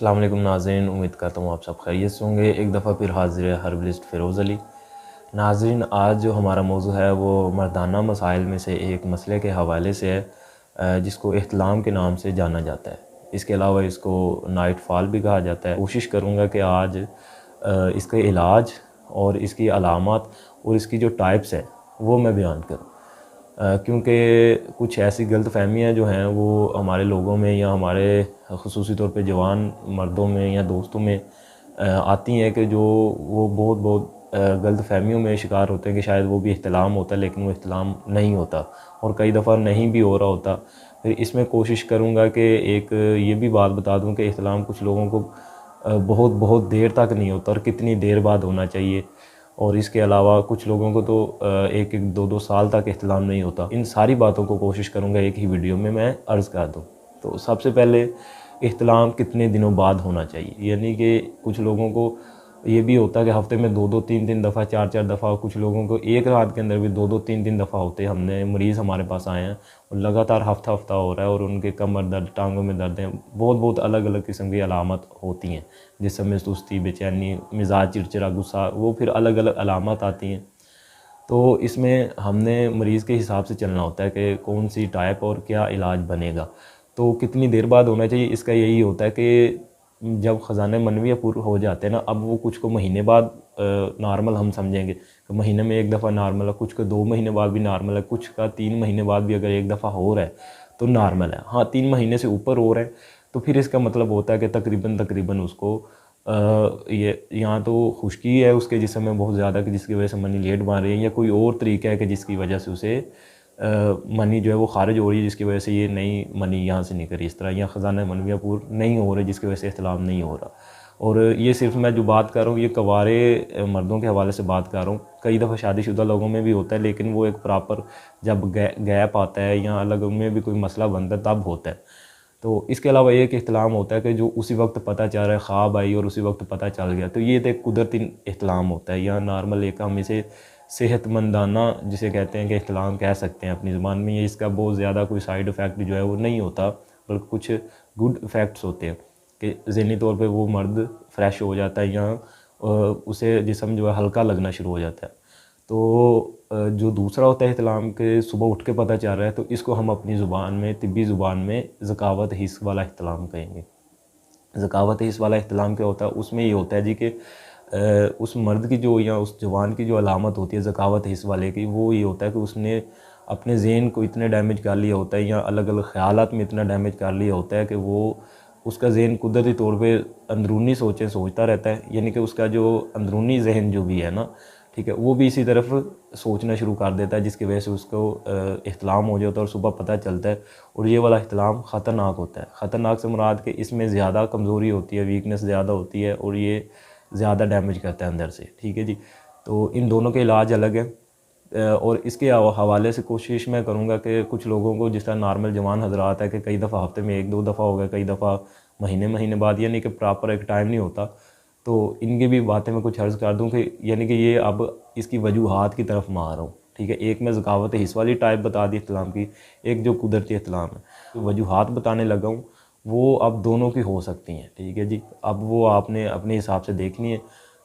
अस्सलाम वालेकुम नाज़रीन, उम्मीद करता हूँ आप सब खैरियत से होंगे। एक दफ़ा फिर हाज़िर है हर्बलिस्ट फ़िरोज़ अली। नाज़रीन, आज जो हमारा मौज़ू है वो मर्दाना मसाइल में से एक मसले के हवाले से है, जिसको इह्तिलाम के नाम से जाना जाता है। इसके अलावा इसको नाइट फ़ॉल भी कहा जाता है। कोशिश करूँगा कि आज इसके इलाज और इसकी अलामत और इसकी जो टाइप्स है वो मैं बयान करूँ, क्योंकि कुछ ऐसी गलतफ़हमियाँ जो हैं वो हमारे लोगों में या हमारे ख़ुसूसी तौर पे जवान मर्दों में या दोस्तों में आती हैं कि जो वो बहुत गलतफ़हमियों में शिकार होते हैं कि शायद वो भी इह्तिलाम होता है, लेकिन वो इह्तिलाम नहीं होता और कई दफ़ा नहीं भी हो रहा होता। फिर इसमें कोशिश करूँगा कि एक ये भी बात बता दूँ कि इह्तिलाम कुछ लोगों को बहुत देर तक नहीं होता और कितनी देर बाद होना चाहिए, और इसके अलावा कुछ लोगों को तो एक एक दो दो साल तक इह्तिलाम नहीं होता। इन सारी बातों को कोशिश करूँगा एक ही वीडियो में मैं अर्ज़ कर दूँ। तो सबसे पहले इह्तिलाम कितने दिनों बाद होना चाहिए, यानी कि कुछ लोगों को ये भी होता है कि हफ़्ते में दो दो तीन तीन दफ़ा, चार चार दफ़ा, कुछ लोगों को एक रात के अंदर भी दो दो तीन तीन दफ़ा होते हैं। हमने मरीज़ हमारे पास आए हैं और लगातार हफ्ता हफ्ता हो रहा है और उनके कमर दर्द, टांगों में दर्द हैं, बहुत अलग अलग किस्म की अलामत होती हैं, जिसमें सुस्ती, बेचैनी, मिजाज चिड़चिड़ा, गुस्सा, वो फिर अलग अलग अलामत आती हैं। तो इसमें हमने मरीज़ के हिसाब से चलना होता है कि कौन सी टाइप और क्या इलाज बनेगा। तो कितनी देर बाद होना चाहिए, इसका यही होता है कि जब ख़ज़ाने मनविया पूरे हो जाते हैं ना, अब वो कुछ को महीने बाद नॉर्मल हम समझेंगे कि महीने में एक दफ़ा नॉर्मल है, कुछ को 2 महीने बाद भी नॉर्मल है, कुछ का 3 महीने बाद भी अगर एक दफ़ा हो रहा है तो नॉर्मल है। हाँ, 3 महीने से ऊपर हो रहा है तो फिर इसका मतलब होता है कि तकरीबन उसको ये या तो खुश्की है उसके जिस्म में बहुत ज़्यादा कि जिसकी वजह से मनी लेट बन रही है, या कोई और तरीका है कि जिसकी वजह से उसे मनी जो है वो खारिज हो रही है, जिसकी वजह से ये नई मनी यहाँ से निकल रही इस तरह, या ख़जाना मनविया पूर नहीं हो रहा जिसकी वजह से इख्तिलाम नहीं हो रहा। और ये सिर्फ मैं जो बात कर रहा हूँ ये कवारे मर्दों के हवाले से बात कर रहा हूँ। कई दफ़ा शादीशुदा लोगों में भी होता है, लेकिन वो एक प्रॉपर जब गैप आता है या अलग में भी कोई मसला बनता है तब होता है। तो इसके अलावा एक इख्तिलाम होता है कि जो उसी वक्त पता चल रहा है, ख्वाब आई और उसी वक्त पता चल गया, तो ये तो एक कुदरती इख्तिलाम होता है, या नॉर्मल एक हम इसे सेहतमंदाना जिसे कहते हैं कि इख्तिलाम कह सकते हैं अपनी ज़ुबान में। ये इसका बहुत ज़्यादा कोई साइड इफ़ेक्ट जो है वो नहीं होता, बल्कि कुछ गुड इफ़ेक्ट्स होते हैं कि ज़हनी तौर पे वो मर्द फ्रेश हो जाता है या उसे जिस्म जो है हल्का लगना शुरू हो जाता है। तो जो दूसरा होता है इह्तिलाम के सुबह उठ के पता चल रहा है, तो इसको हम अपनी ज़ुबान में, तिब्बी ज़ुबान में ज़कावत हिस्स वाला इह्तिलाम कहेंगे। ज़कावत हिस्स वाला इह्तिलाम क्या होता है, उसमें ये होता है जी कि उस मर्द की जो या उस जवान की जो अलामत होती है ज़कावत हिस्स वाले की, वो ये होता है कि उसने अपने ज़हन को इतने डैमेज कर लिया होता है या अलग अलग ख़यालात में इतना डैमेज कर लिया होता है कि वो उसका ज़हन कुदरती तौर पे अंदरूनी सोचें सोचता रहता है, यानी कि उसका जो अंदरूनी ज़हन जो भी है ना, ठीक है, वो भी इसी तरफ सोचना शुरू कर देता है, जिसकी वजह से उसको इह्तिलाम हो जाता है और सुबह पता चलता है। और ये वाला इह्तिलाम ख़तरनाक होता है। ख़तरनाक से मुराद कि इसमें ज़्यादा कमज़ोरी होती है, वीकनेस ज़्यादा होती है और ये ज़्यादा डैमेज करता है अंदर से, ठीक है जी। तो इन दोनों के इलाज अलग हैं, और इसके हवाले से कोशिश मैं करूँगा कि कुछ लोगों को जिस तरह नॉर्मल जवान हज़रात है कि कई दफ़ा हफ़्ते में एक दो दफ़ा हो गया, कई दफ़ा महीने बाद, यानी कि प्रॉपर एक टाइम नहीं होता। तो इनकी भी बातें मैं कुछ अर्ज़ कर दूँ कि यानी कि ये अब इसकी वजूहात की तरफ मैं आ रहा हूँ, ठीक है। एक मैं ज़कावत हिस्स वाली टाइप बता दी इख्तिलाम की, एक जो कुदरती इख्तिलाम है। तो वजूहात बताने लगा हूँ वो अब दोनों की हो सकती हैं, ठीक है जी। अब वो आपने अपने हिसाब से देखनी है।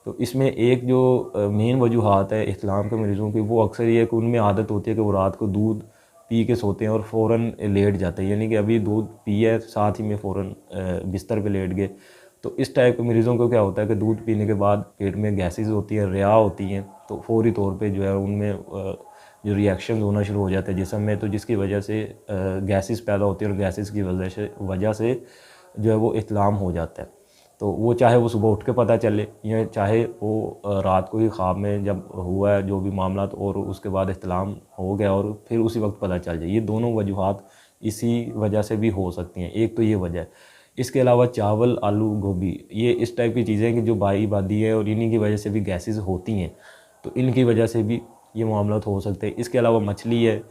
तो इसमें एक जो मेन वजूहात है इख्तिलाम के मरीज़ों की, वो अक्सर ये है कि उनमें आदत होती है कि वो रात को दूध पी के सोते हैं और फ़ौरन लेट जाते हैं, यानी कि अभी दूध पिया साथ ही में फ़ौरन बिस्तर पे लेट गए। तो इस टाइप के मरीज़ों को क्या होता है कि दूध पीने के बाद पेट में गैसेस होती हैं, रिया होती हैं, तो फौरी तौर पे जो है उनमें जो रिएक्शंस होना शुरू हो जाते हैं जिस्म में, तो जिसकी वजह से गैसेस पैदा होती है और गैसेस की वजह से जो है वो इख्तिलाम हो जाता है। तो वो चाहे वो सुबह उठ के पता चले या चाहे वो रात को ही ख्वाब में जब हुआ है जो भी मामला, और उसके बाद इख्तिलाम हो गया और फिर उसी वक्त पता चल जाए। ये दोनों वजूहात इसी वजह से भी हो सकती हैं, एक तो ये वजह है। इसके अलावा चावल, आलू, गोभी, ये इस टाइप की चीज़ें कि जो बाई बादी है और इन्हीं की वजह से भी गैसेस होती हैं, तो इनकी वजह से भी ये मामला हो सकते हैं। इसके अलावा मछली है,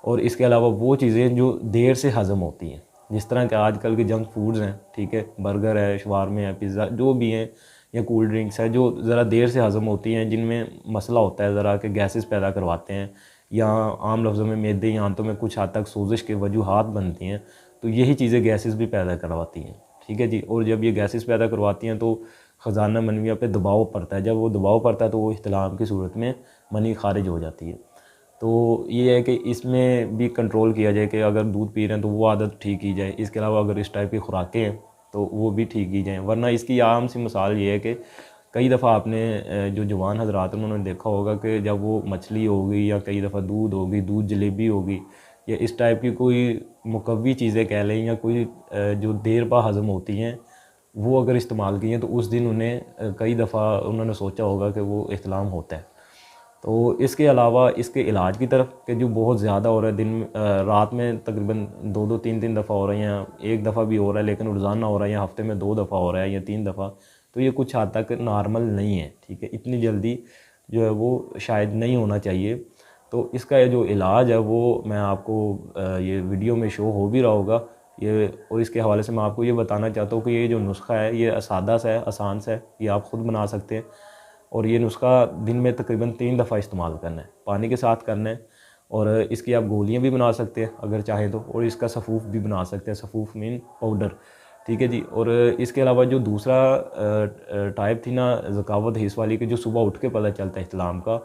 और इसके अलावा वो चीज़ें जो देर से हज़म होती हैं, जिस तरह के आजकल के जंक फूड्स हैं, ठीक है, बर्गर है, शवारमे है, पिज़्ज़ा जो भी हैं, या कोल्ड ड्रिंक्स है जो ज़रा देर से हज़म होती हैं, जिनमें मसला होता है ज़रा कि गैसेस पैदा करवाते हैं, या आम लफ्ज़ों में मैदे या आंतों में कुछ हद तक सोजिश के वजूहात बनती हैं, तो यही चीज़ें गैसेस भी पैदा करवाती हैं, ठीक है जी। और जब ये गैसेस पैदा करवाती हैं तो ख़जाना मनविया पे दबाव पड़ता है, जब वो दबाव पड़ता है तो वो इहतिलाम की सूरत में मनी खारिज हो जाती है। तो ये है कि इसमें भी कंट्रोल किया जाए कि अगर दूध पी रहे हैं तो वो आदत ठीक की जाए। इसके अलावा अगर इस टाइप की खुराकें हैं तो वो भी ठीक की जाएँ, वरना इसकी आम सी मिसाल ये है कि कई दफ़ा आपने जो जवान हजरात हैं उन्होंने देखा होगा कि जब वो मछली होगी या कई दफ़ा दूध होगी, दूध जलेबी होगी या इस टाइप की कोई मुकव्वी चीज़ें कह लें या कोई जो देर पा हज़म होती हैं, वो अगर इस्तेमाल की हैं तो उस दिन उन्हें कई दफ़ा उन्होंने सोचा होगा कि वो इहतिलाम होता है। तो इसके अलावा इसके इलाज की तरफ कि जो बहुत ज़्यादा हो रहा है, रात में तकरीबन 2-2 3-3 दफ़ा हो रहा है या एक दफ़ा भी हो रहा है लेकिन रोज़ाना हो रहा है या हफ़्ते में 2 दफ़ा हो रहा है या 3 दफ़ा, तो ये कुछ हद तक नॉर्मल नहीं है, ठीक है। इतनी जल्दी जो है वो शायद नहीं होना चाहिए। तो इसका ये जो इलाज है वो मैं आपको ये वीडियो में शो हो भी रहा होगा ये, और इसके हवाले से मैं आपको ये बताना चाहता हूँ कि ये जो नुस्खा है ये सादा सा है, आसान सा है, ये आप ख़ुद बना सकते हैं। और ये नुस्खा दिन में तकरीबन 3 दफ़ा इस्तेमाल करना है, पानी के साथ करना है। और इसकी आप गोलियाँ भी बना सकते हैं अगर चाहें तो, और इसका सफ़ूफ भी बना सकते हैं, सफ़ूफ मीन पाउडर, ठीक है जी। और इसके अलावा जो दूसरा टाइप थी ना ज़कावत हिस्स वाली की, जो सुबह उठ के पता चलता है इस्लाम का,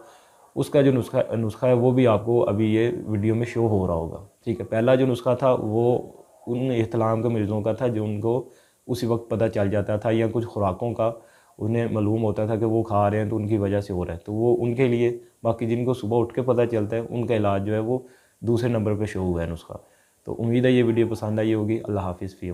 उसका जो नुस्खा है वो भी आपको अभी ये वीडियो में शो हो रहा होगा, ठीक है। पहला जो नुस्खा था वो उन इहतिलाम के मरीज़ों का था जो उनको उसी वक्त पता चल जाता था या कुछ खुराकों का उन्हें मालूम होता था कि वो खा रहे हैं तो उनकी वजह से हो रहा है, तो वो उनके लिए। बाकी जिनको सुबह उठ के पता चलता है उनका इलाज जो है वो दूसरे नंबर पे शो हुआ है नुस्खा। तो उम्मीद है ये वीडियो पसंद आई होगी। अल्लाह हाफ़िज़ फ़ी।